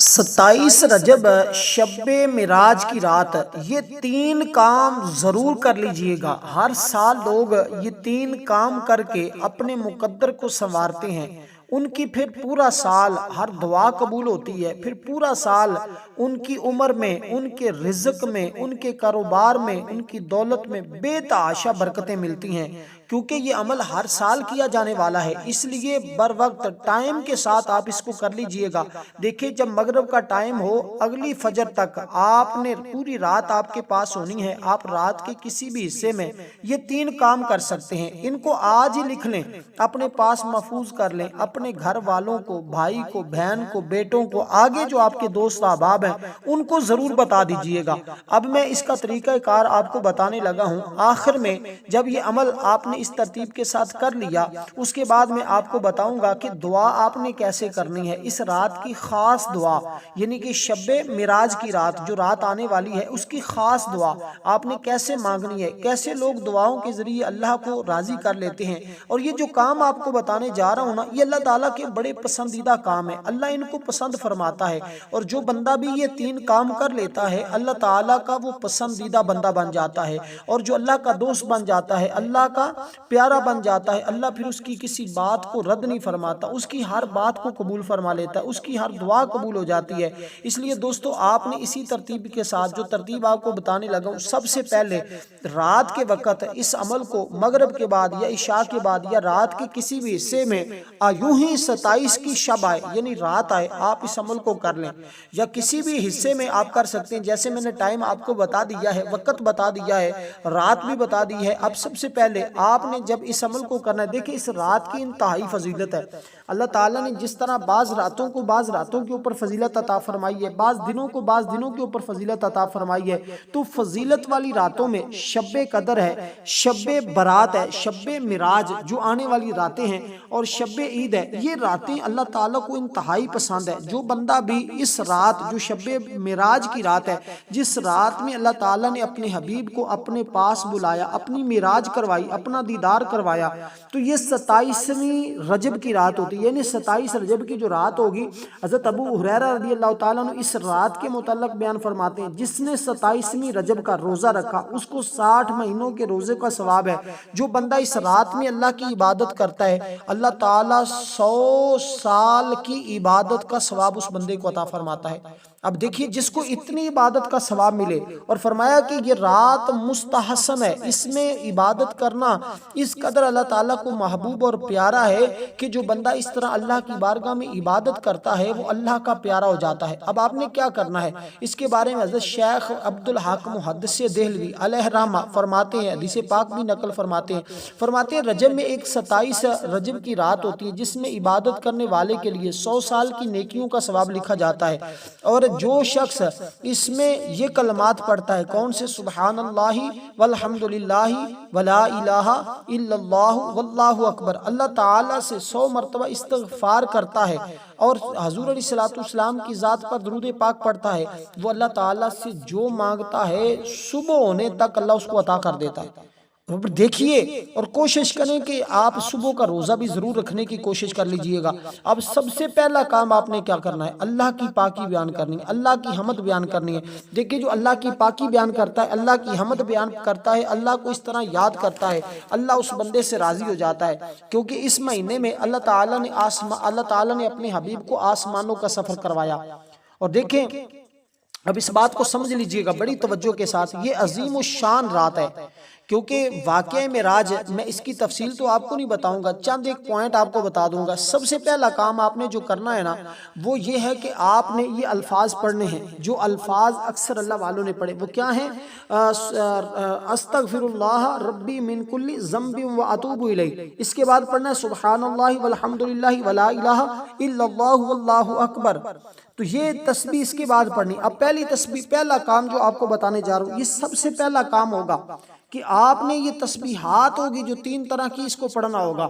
27 رجب شب معراج کی رات، یہ 3 کام ضرور کر لیجئے گا۔ ہر سال لوگ یہ 3 کام کر کے اپنے مقدر کو سنوارتے ہیں، ان کی پھر پورا سال ہر دعا قبول ہوتی ہے، پھر پورا سال ان کی عمر میں، ان کے رزق میں، ان کے کاروبار میں، ان کی دولت میں بے تحاشا برکتیں ملتی ہیں، کیونکہ یہ عمل ہر سال کیا جانے والا ہے۔ اس لیے بر وقت ٹائم کے ساتھ آپ اس کو کر لیجئے گا۔ دیکھیں جب مغرب کا ٹائم ہو، اگلی فجر تک آپ نے پوری رات آپ کے پاس ہونی ہے، آپ رات کے کسی بھی حصے میں یہ 3 کام کر سکتے ہیں۔ ان کو آج ہی لکھ لیں، اپنے پاس محفوظ کر لیں، اپنے گھر والوں کو، بھائی کو، بہن کو، بیٹوں کو، آگے جو آپ کے دوست احباب ہیں ان کو ضرور بتا دیجئے گا۔ اب میں اس کا طریقہ کار آپ کو بتانے لگا ہوں۔ آخر میں جب یہ عمل آپ نے اس ترتیب کے ساتھ کر لیا، اس کے بعد میں آپ کو بتاؤں گا کہ دعا آپ نے کیسے کرنی ہے۔ اس رات کی خاص دعا، یعنی کہ شب معراج کی رات جو رات آنے والی ہے، اس کی خاص دعا آپ نے کیسے مانگنی ہے، کیسے لوگ دعاؤں کے ذریعے اللہ کو راضی کر لیتے ہیں۔ اور یہ جو کام آپ کو بتانے جا رہا ہوں نا، یہ اللہ تعالیٰ کے بڑے پسندیدہ کام ہے، اللہ ان کو پسند فرماتا ہے، اور جو بندہ بھی یہ 3 کام کر لیتا ہے اللہ تعالیٰ کا وہ پسندیدہ بندہ بن جاتا ہے، اور جو اللہ کا دوست بن جاتا ہے، اللہ کا پیارا بن جاتا ہے، اللہ پھر اس کی کسی بات کو رد نہیں فرماتا، اس کی ہر بات کو قبول فرما لیتا ہے، اس کی ہر دعا قبول ہو جاتی ہے۔ اس لیے دوستو آپ نے اسی ترتیب کے ساتھ جو ترتیب آپ کو بتانے لگا ہوں، سب سے پہلے رات کے وقت اس عمل کو مغرب کے بعد یا عشاء کے بعد یا رات کے کسی بھی حصے میں یوں ہی 27 کی شب آئے یعنی رات آئے، آپ اس عمل کو کر لیں، یا کسی بھی حصے میں آپ کر سکتے ہیں۔ جیسے میں نے ٹائم آپ کو بتا دیا ہے، وقت بتا دیا ہے، رات بھی بتا دی ہے۔ اب سب سے پہلے آپ نے جب اس عمل کو کرنا ہے، دیکھیں اس رات کی انتہائی فضیلت ہے۔ اللہ تعالیٰ نے جس طرح بعض راتوں کو بعض راتوں کے اوپر فضیلت عطا فرمائی ہے، بعض دنوں کو بعض دنوں کے اوپر فضیلت عطا فرمائی ہے، تو فضیلت والی راتوں میں شب قدر ہے، شب برات ہے، شب معراج جو آنے والی راتیں ہیں، اور شب عید ہے، یہ راتیں اللہ تعالیٰ کو انتہائی پسند ہے۔ جو بندہ بھی اس رات جو شب معراج کی رات ہے، جس رات میں اللہ تعالیٰ نے اپنے حبیب کو اپنے پاس بلایا، اپنی معراج کروائی، اپنا دیدار کروایا، تو یہ 27ویں رجب کی رات ہوتی ہے، یعنی 27 رجب کی جو رات ہوگی۔ حضرت ابو ہریرہ رضی اللہ تعالیٰ عنہ اس رات کے متعلق بیان فرماتے ہیں، جس نے 27ویں رجب کا روزہ رکھا اس کو 60 مہینوں کے روزے کا ثواب ہے۔ جو بندہ اس رات میں اللہ کی عبادت کرتا ہے، اللہ تعالیٰ 100 سال کی عبادت کا ثواب اس بندے کو عطا فرماتا ہے۔ اب دیکھیے جس کو اتنی عبادت کا ثواب ملے، اور فرمایا کہ یہ رات مستحسن ہے، اس میں عبادت کرنا اس قدر اللہ تعالیٰ کو محبوب اور پیارا ہے کہ جو بندہ اس طرح اللہ کی بارگاہ میں عبادت کرتا ہے وہ اللہ کا پیارا ہو جاتا ہے۔ اب آپ نے کیا کرنا ہے، اس کے بارے میں حضرت شیخ عبدالحاکم محدث دہلوی علیہ رحمہ فرماتے ہیں، حدیث پاک بھی نقل فرماتے ہیں رجب میں ایک 27 رجب کی رات ہوتی ہے جس میں عبادت کرنے والے کے لیے 100 سال کی نیکیوں کا ثواب لکھا جاتا ہے، اور جو شخص اس میں یہ کلمات پڑھتا ہے، کون سے؟ سبحان اللہ والحمدللہ ولا الہ الا اللہ واللہ اکبر، اللہ تعالیٰ سے 100 مرتبہ استغفار کرتا ہے، اور حضور علیہ السلام کی ذات پر درود پاک پڑھتا ہے، وہ اللہ تعالیٰ سے جو مانگتا ہے صبح ہونے تک اللہ اس کو عطا کر دیتا ہے۔ دیکھیے اور کوشش کریں کہ آپ صبح کا روزہ بھی ضرور رکھنے کی کوشش کر لیجئے گا۔ اب سب سے پہلا کام آپ نے کیا کرنا ہے، اللہ کی پاکی بیان کرنی ہے، اللہ کی حمد بیان کرنی ہے۔ دیکھیے جو اللہ کی پاکی بیان کرتا ہے، اللہ کی حمد بیان کرتا ہے، اللہ کو اس طرح یاد کرتا ہے، اللہ اس بندے سے راضی ہو جاتا ہے، کیونکہ اس مہینے میں اللہ تعالیٰ نے اپنے حبیب کو آسمانوں کا سفر کروایا۔ اور دیکھیں اب اس بات کو سمجھ لیجئے گا بڑی توجہ کے ساتھ، یہ عظیم الشان رات ہے، کیونکہ واقعہ معراج میں اس کی تفصیل تو آپ کو نہیں بتاؤں گا، چند ایک پوائنٹ آپ کو بتا دوں گا۔ سب سے پہلا کام آپ نے جو کرنا ہے نا، وہ یہ ہے کہ آپ نے یہ الفاظ پڑھنے ہیں، جو الفاظ اکثر اللہ والوں نے پڑھے، وہ کیا ہیں؟ استغفر اللہ ربی من کل ذنب و اتوب الیہ، اس کے بعد پڑھنا ہے سبحان اللہ والحمدللہ ولا الہ الا اللہ واللہ اکبر، تو یہ تسبیح اس کے بعد پڑھنی۔ اب پہلی تسبیح، پہلا کام جو آپ کو بتانے جا رہا ہوں، یہ سب سے پہلا کام ہوگا کہ آپ نے یہ تسبیحات ہوگی جو 3 طرح کی، اس کو پڑھنا ہوگا،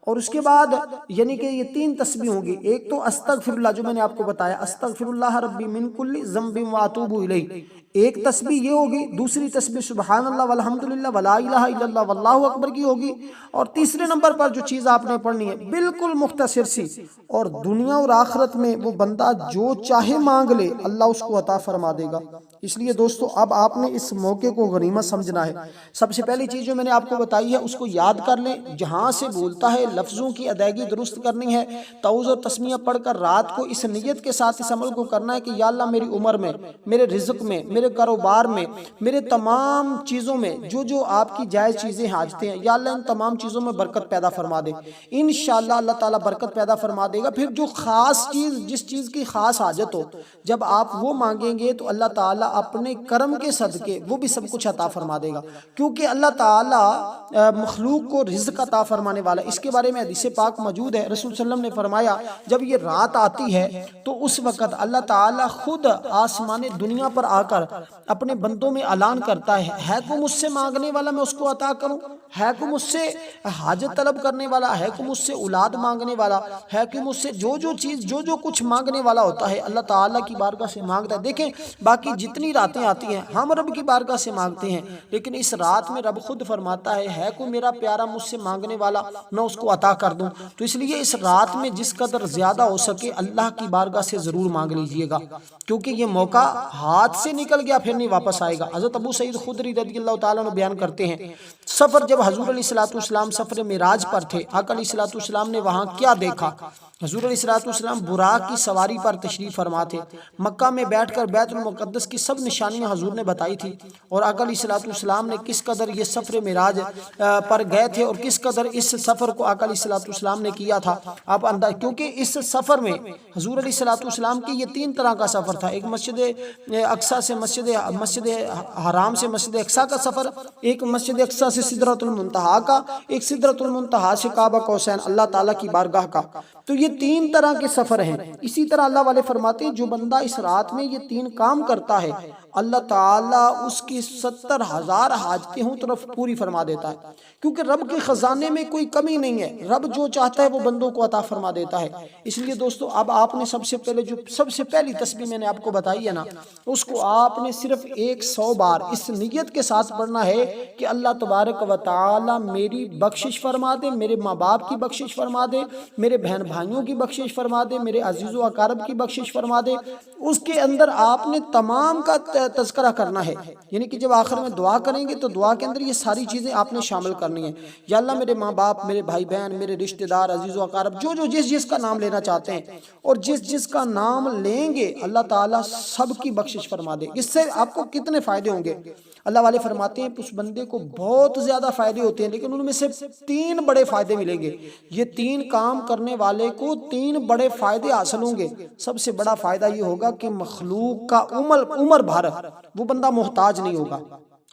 اور اس کے بعد یعنی کہ یہ 3 تسبیح ہوں گی. ایک تو استغفر اللہ جو میں نے آپ کو بتایا، استغفر اللہ ربی من کل ذنب واتوب الیہ، ایک تسبیح یہ ہوگی. دوسری تسبیح سبحان اللہ والحمدللہ ولا الہ الا اللہ واللہ اکبر کی ہوگی. اور تیسرے نمبر پر جو چیز آپ نے پڑھنی ہے بالکل مختصر سی، اور دنیا اور آخرت میں وہ بندہ جو چاہے مانگ لے اللہ اس کو عطا فرما دے گا. اس لیے دوستو اب آپ نے اس موقع کو غنیمت سمجھنا ہے. سب سے پہلی چیز جو میں نے آپ کو بتائی ہے اس کو یاد کر لیں. جہاں سے بولتا ہے لفظوں کی ادائیگی درست کرنی ہے. تعوذ اور تسمیہ پڑھ کر رات کو اس نیت کے ساتھ اس عمل کو کرنا ہے کہ یا اللہ میری عمر میں، میرے رزق میں، میرے کاروبار میں، میرے تمام چیزوں میں جو جو آپ کی جائز چیزیں حاجتیں ہیں، یا اللہ ان تمام چیزوں میں برکت پیدا فرما دے. انشاءاللہ اللہ تعالیٰ برکت پیدا فرما دے گا. پھر جو خاص چیز، جس چیز کی خاص حاجت ہو، جب آپ وہ مانگیں گے تو اللہ تعالیٰ اپنے کرم کے صدقے وہ بھی سب کچھ عطا فرما دے گا. کیونکہ اللہ تعالیٰ مخلوق کو رزق عطا فرمانے والا. اس کے بارے میں حدیث پاک موجود ہے. رسول صلی اللہ علیہ وسلم نے فرمایا جب یہ رات آتی ہے تو اس وقت اللہ تعالیٰ خود آسمان دنیا پر آ کر اپنے بندوں میں اعلان کرتا ہے کوئی مجھ سے مانگنے والا میں اس کو عطا کروں، ہے کوئی مجھ سے حاجت طلب کرنے والا، ہے کوئی مجھ سے اولاد مانگنے والا، ہے کوئی مجھ سے جو جو چیز جو جو کچھ مانگنے والا ہوتا ہے اللہ تعالیٰ کی بارگاہ سے مانگتا ہے. دیکھیں باقی جتنی راتیں آتی ہیں ہم رب کی بارگاہ سے مانگتے ہیں، لیکن اس رات میں رب خود فرماتا ہے کوئی میرا پیارا مجھ سے مانگنے والا میں اس کو عطا کر دوں. تو اس لیے اس رات میں جس قدر زیادہ ہو سکے اللہ کی بارگاہ سے ضرور مانگ لیجئے گا، کیونکہ یہ موقع ہاتھ سے نکل گیا پھر نہیں واپس آئے گا. حضرت ابو سعید خدری رضی اللہ تعالیٰ عنہ بیان کرتے ہیں سفر جب حضور علیہ السلام سفر معراج پر تھے، آقا علیہ السلام نے وہاں کیا دیکھا؟ حضور علیہ السلام براق کی سواری پر تشریف فرما تھے. مکہ میں بیٹھ کر بیت المقدس کی سب نشانیاں حضور نے بتائی تھی، اور آقا علیہ السلام نے کس قدر یہ سفر معراج پر گئے تھے اور کس قدر اس سفر کو آقا علیہ السلام نے کیا تھا. آپ کیونکہ اس سفر میں حضور علیہ السلام کی یہ 3 طرح کا سفر تھا. ایک مسجد اقصیٰ سے مسجد حرام سے مسجد اقصیٰ کا سفر، ایک مسجد اقصیٰ سے سدرۃ المنتہا کا، ایک سدرۃ المنتہا سے کعبہ قوسین اللہ تعالیٰ کی بارگاہ کا. تو یہ 3 طرح کے سفر ہیں. اسی طرح اللہ والے فرماتے ہیں جو بندہ اس رات میں یہ 3 کام کرتا ہے اللہ تعالیٰ اس کی 70,000 حاجتیں ہوں طرف پوری فرما دیتا ہے. کیونکہ رب کے خزانے میں کوئی کمی نہیں ہے، رب جو چاہتا ہے وہ بندوں کو عطا فرما دیتا ہے. اس لیے دوستو اب آپ نے سب سے پہلی تسبیح میں نے آپ کو بتائی ہے نا، اس کو آپ نے صرف 100 بار اس نیت کے ساتھ پڑھنا ہے کہ اللہ تبارک و تعالیٰ میری بخشش فرما دے، میرے ماں باپ کی بخشش فرما دے، میرے بہن بھائیوں کی بخشش فرما دے، میرے عزیز و اقارب کی بخشش فرما دے. اس کے اندر آپ نے تمام کا تذکرہ کرنا ہے. یعنی کہ جب آخر میں دعا کریں گے تو دعا کے اندر یہ ساری چیزیں آپ نے شامل کرنی ہیں. یا اللہ میرے ماں باپ، میرے بھائی بہن، میرے رشتہ دار، عزیز و اقارب جو جس کا نام لینا چاہتے ہیں اور جس کا نام لیں گے اللہ تعالیٰ سب کی بخشش فرما دے. اس سے آپ کو کتنے فائدے ہوں گے؟ اللہ والے فرماتے ہیں اس بندے کو بہت زیادہ فائدے ہوتے ہیں، لیکن ان میں سے 3 بڑے فائدے ملیں گے. یہ 3 کام کرنے والے کو 3 بڑے فائدے حاصل ہوں گے. سب سے بڑا فائدہ یہ ہوگا کہ مخلوق کا عمر بھر وہ بندہ محتاج نہیں ہوگا،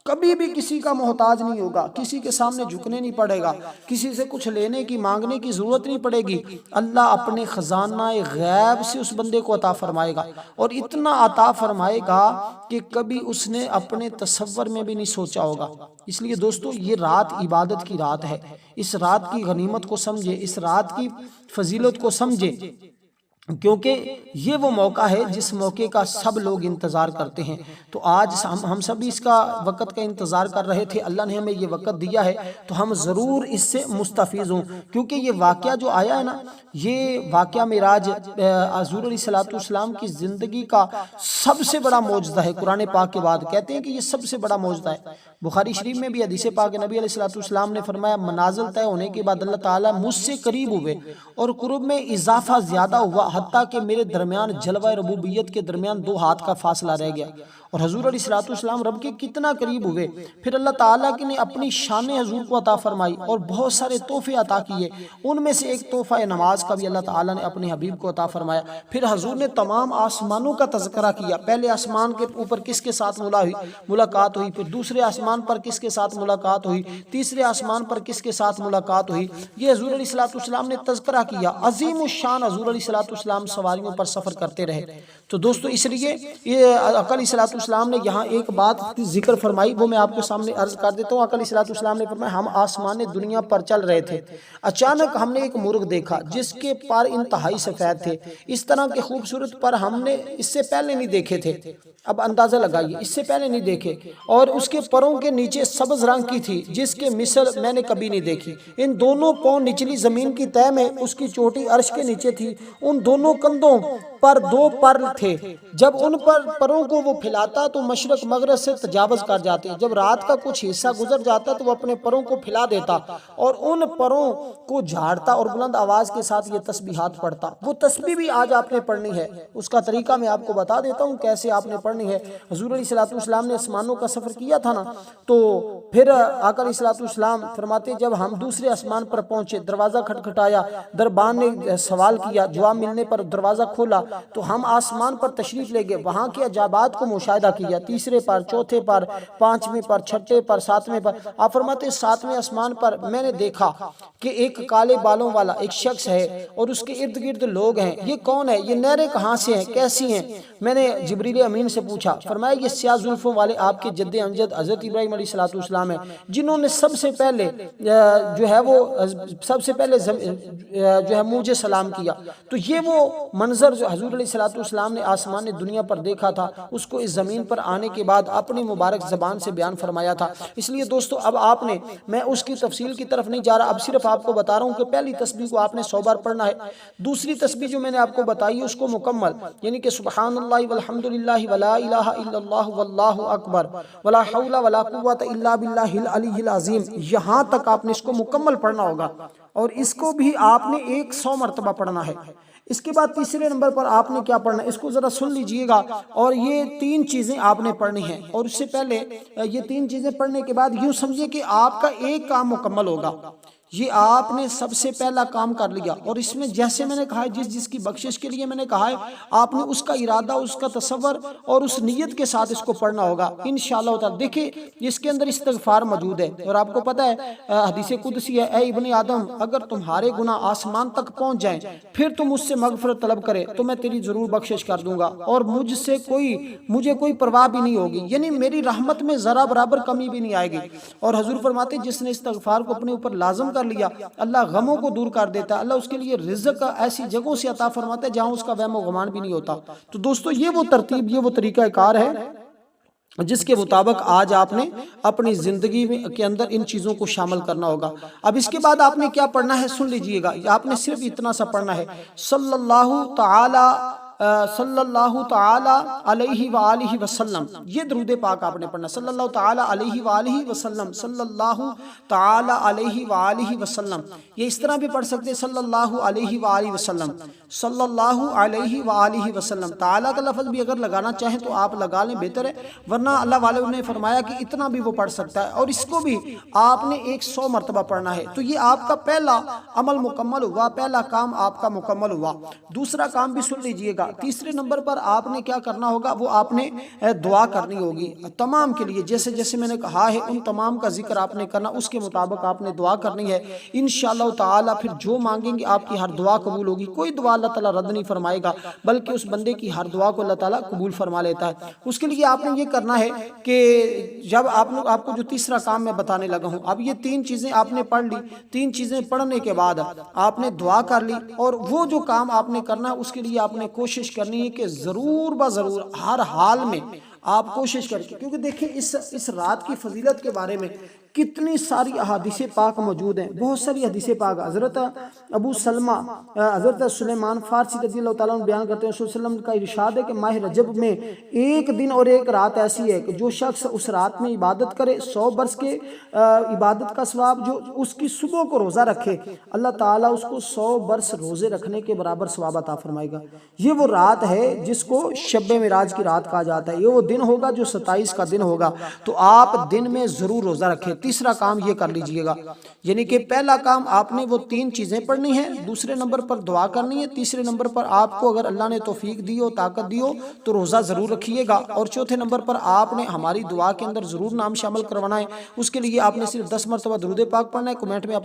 کبھی بھی کسی کا محتاج نہیں ہوگا، کسی کے سامنے جھکنے نہیں پڑے گا، کسی سے کچھ لینے کی مانگنے کی ضرورت نہیں پڑے گی. اللہ اپنے خزانہ غیب سے اس بندے کو عطا فرمائے گا، اور اتنا عطا فرمائے گا کہ کبھی اس نے اپنے تصور میں بھی نہیں سوچا ہوگا. اس لیے دوستو یہ رات عبادت کی رات ہے. اس رات کی غنیمت کو سمجھے، اس رات کی فضیلت کو سمجھے، کیونکہ یہ وہ موقع ہے جس موقع کا سب لوگ انتظار کرتے ہیں. تو آج ہم سبھی اس کا وقت کا انتظار کر رہے تھے. اللہ نے ہمیں یہ وقت دیا ہے تو ہم ضرور اس سے مستفیض ہوں، کیونکہ یہ واقعہ جو آیا ہے نا، یہ واقعہ معراج حضور علیہ السلام کی زندگی کا سب سے بڑا معجزہ ہے. قرآن پاک کے بعد کہتے ہیں کہ یہ سب سے بڑا معجزہ ہے. بخاری شریف میں بھی حدیث پاک نبی علیہ السلام نے فرمایا منازل طے ہونے کے بعد اللہ تعالیٰ مجھ سے قریب ہوئے اور قرب میں اضافہ زیادہ ہوا، حتیٰ کہ میرے درمیان جلوہ ربوبیت کے درمیان 2 ہاتھ کا فاصلہ رہ گیا. اور حضور علیہ السلام رب کے کتنا قریب ہوئے. پھر اللہ تعالیٰ نے اپنی شان حضور کو عطا فرمائی اور بہت سارے تحفے عطا کیے. ان میں سے ایک تحفہ نماز کا بھی اللہ تعالیٰ نے اپنے حبیب کو عطا فرمایا. پھر حضور نے تمام آسمانوں کا تذکرہ کیا. پہلے آسمان کے اوپر کس کے ساتھ ملاقات ہوئی، پھر دوسرے آسمان پر کس کے ساتھ ملاقات ہوئی، تیسرے آسمان پر کس کے ساتھ ملاقات ہوئی. یہ حضور علیہ السلام نے تذکرہ کیا. عظیم الشان حضور علیہ السلام سواریوں پر سفر کرتے رہے۔ تو دوستو اس لیے یہ آقا علیہ السلام نے یہاں ایک بات ذکر فرمائی، وہ میں آپ کے سامنے عرض کر دیتا ہوں۔ آقا علیہ السلام نے فرمایا ہم آسمان دنیا پر چل رہے تھے، اچانک ہم نے ایک مرغ دیکھا جس کے پر انتہائی سفید تھے، اس طرح کے خوبصورت پر ہم نے اس سے پہلے نہیں دیکھے تھے۔ اب اندازہ لگائیے، اس سے پہلے نہیں دیکھے، اور اس کے پروں کے نیچے سبز رنگ کی تھی جس کے مثل میں نے کبھی نہیں دیکھی۔ ان دونوں پاؤں نچلی زمین کی تہہ میں، اس کی چوٹی عرش کے نیچے تھی، ان دونوں کندھوں پر 2 پر تھے، جب ان پروں کو وہ پھیلاتا تو مشرق مغرب سے تجاوز کر جاتے، جب رات کا کچھ حصہ گزر جاتا تو وہ اپنے پروں کو پھیلا دیتا اور ان پروں کو جھاڑتا اور بلند آواز کے ساتھ یہ تسبیحات پڑھتا۔ وہ تسبیح بھی آج آپ نے پڑھنی ہے، اس کا طریقہ میں آپ کو بتا دیتا ہوں کیسے آپ نے پڑھنی ہے۔ حضور علیہ السلام نے آسمانوں کا سفر کیا تھا نا، تو پھر آقا علیہ السلام فرماتے جب ہم دوسرے آسمان پر پہنچے، دروازہ کھٹکھٹایا، دربان نے سوال کیا، جواب ملنے پر دروازہ کھولا تو ہم آسمان پر تشریف لے گئے، وہاں کے عجائبات کو مشاہدہ کیا، تیسرے پر، چوتھے پر، پانچویں پر، چھٹے پر، ساتویں پر۔ آپ فرماتے ساتویں آسمان پر میں نے دیکھا کہ ایک کالے بالوں والا ایک شخص ہے اور اس کے ارد گرد لوگ ہیں، یہ کون ہے؟ یہ نہریں کہاں سے ہیں؟ کیسی ہیں؟ میں نے جبریل امین سے پوچھا، فرمایا یہ سیاہ زلفوں والے آپ کے جد امجد حضرت ابراہیم علیہ السلام ہیں، جنہوں نے سب سے پہلے جو ہے مجھے سلام کیا۔ تو یہ وہ منظر جو حضور علیہ السلام نے آسمان دنیا پر دیکھا تھا، اس کو اس زمین پر آنے کے بعد اپنی مبارک زبان سے بیان فرمایا تھا۔ اس لیے دوستو اب آپ نے، میں اس کی تفصیل کی طرف نہیں جا رہا، اب صرف آپ کو بتا رہا ہوں کہ پہلی تسبیح کو آپ نے 100 بار پڑھنا ہے۔ دوسری تسبیح جو میں نے آپ کو بتائی اس کو مکمل، یعنی کہ سبحان اللہ والحمدللہ ولا الہ الا اللہ واللہ اکبر ولا حول ولا قوت الا باللہ العلی العظیم، یہاں تک آپ نے اس کو مکمل پڑھنا ہوگا، اور اس کو بھی آپ نے 100 مرتبہ پڑھنا ہے۔ اس کے بعد تیسرے نمبر پر آپ نے کیا پڑھنا ہے، اس کو ذرا سن لیجئے گا، اور یہ 3 چیزیں آپ نے پڑھنی ہیں، اور اس سے پہلے یہ 3 چیزیں پڑھنے کے بعد یوں سمجھے کہ آپ کا ایک کام مکمل ہوگا۔ یہ آپ نے سب سے پہلا کام کر لیا، اور اس میں جیسے میں نے کہا ہے جس کی بخشش کے لیے میں نے کہا ہے، آپ نے اس کا ارادہ، اس کا تصور اور اس نیت کے ساتھ اس کو پڑھنا ہوگا انشاءاللہ تعالی۔ دیکھیں اس کے اندر استغفار موجود ہے، اور آپ کو پتہ ہے حدیث قدسی ہے، اے ابن آدم اگر تمہارے گناہ آسمان تک پہنچ جائیں پھر تم مجھ سے مغفرت طلب کرے تو میں تیری ضرور بخشش کر دوں گا، اور مجھے کوئی پرواہ بھی نہیں ہوگی، یعنی میری رحمت میں ذرا برابر کمی بھی نہیں آئے گی۔ اور حضور فرماتے جس نے استغفار کو اپنے اوپر لازم کر لیا، اللہ غموں کو دور کر دیتا ہے، اللہ اس کے لیے رزق ایسی جگہوں سے عطا فرماتا ہے جہاں اس کا وہم و گمان بھی نہیں ہوتا۔ تو دوستو یہ وہ ترتیب، یہ وہ طریقہ کار ہے جس کے مطابق آج آپ نے اپنی زندگی کے اندر ان چیزوں کو شامل کرنا ہوگا۔ اب اس کے بعد آپ نے کیا پڑھنا ہے سن لیجئے گا، آپ نے صرف اتنا سا پڑھنا ہے، صلی اللہ تعالی علیہ وآلہ وسلم، یہ درود پاک آپ نے پڑھنا، صلی اللہ تعالی علیہ وآلہ وسلم، صلی اللہ تعالی علیہ وآلہ وسلم۔ یہ اس طرح بھی پڑھ سکتے ہیں، صلی اللہ علیہ وآلہ وسلم، صلی اللہ علیہ وآلہ وسلم۔ تعالی کا لفظ بھی اگر لگانا چاہیں تو آپ لگا لیں، بہتر ہے، ورنہ اللہ والوں نے فرمایا کہ اتنا بھی وہ پڑھ سکتا ہے، اور اس کو بھی آپ نے 100 مرتبہ پڑھنا ہے۔ تو یہ آپ کا پہلا عمل مکمل ہوا، پہلا کام آپ کا مکمل ہوا۔ دوسرا کام بھی سن لیجئے گا، تیسرے نمبر پر آپ نے کیا کرنا ہوگا، وہ آپ نے دعا کرنی ہوگی تمام کے لیے، جیسے جیسے میں نے کہا ہے ان تمام کا ذکر آپ نے کرنا، اس کے مطابق آپ نے دعا کرنی ہے انشاءاللہ تعالی۔ پھر جو مانگیں گے آپ کی ہر دعا قبول ہوگی، کوئی دعا اللہ تعالیٰ رد نہیں فرمائے گا، بلکہ اس بندے کی ہر دعا کو اللہ تعالیٰ قبول فرما لیتا ہے۔ اس کے لیے آپ نے یہ کرنا ہے کہ جب آپ کو جو تیسرا کام میں بتانے لگا ہوں، اب یہ 3 چیزیں آپ نے پڑھ لی، 3 چیزیں پڑھنے کے بعد آپ نے دعا کر لی، اور وہ جو کام آپ نے کرنا ہے اس کے لیے آپ نے کوشش کرنی ہے کہ ضرور ضرور ہر حال میں آپ کوشش کریں، کیونکہ دیکھیں اس رات کی فضیلت کے بارے میں کتنی ساری احادیث پاک موجود ہیں، بہت ساری حدیث پاک۔ حضرت ابو سلمہ حضرت سلیمان فارسی رضی اللہ تعالیٰ عنہ بیان کرتے ہیں، صلی اللہ علیہ وسلم کا ارشاد ہے کہ ماہ رجب میں ایک دن اور ایک رات ایسی ہے کہ جو شخص اس رات میں عبادت کرے 100 برس کے عبادت کا ثواب، جو اس کی صبح کو روزہ رکھے اللہ تعالیٰ اس کو 100 برس روزے رکھنے کے برابر ثواب عطا فرمائے گا۔ یہ وہ رات ہے جس کو شب معراج کی رات کہا جاتا ہے، یہ وہ دن ہوگا جو 27 کا دن ہوگا، تو آپ دن میں ضرور روزہ رکھیں۔ تیسرا کام یہ کر لیجئے گا، یعنی کہ پہلا کام آپ نے وہ 3 چیزیں پڑھنی ہیں، دوسرے نمبر پر دعا کرنی ہے، تیسرے نمبر پر آپ کو اگر اللہ نے توفیق دی ہو، طاقت دی ہو تو روزہ ضرور رکھیے گا، اور چوتھے نمبر پر آپ نے ہماری دعا کے اندر ضرور نام شامل کروانا ہے۔ اس کے لیے آپ نے صرف 10 مرتبہ درود پاک پڑھنا ہے، کمنٹ میں اپنا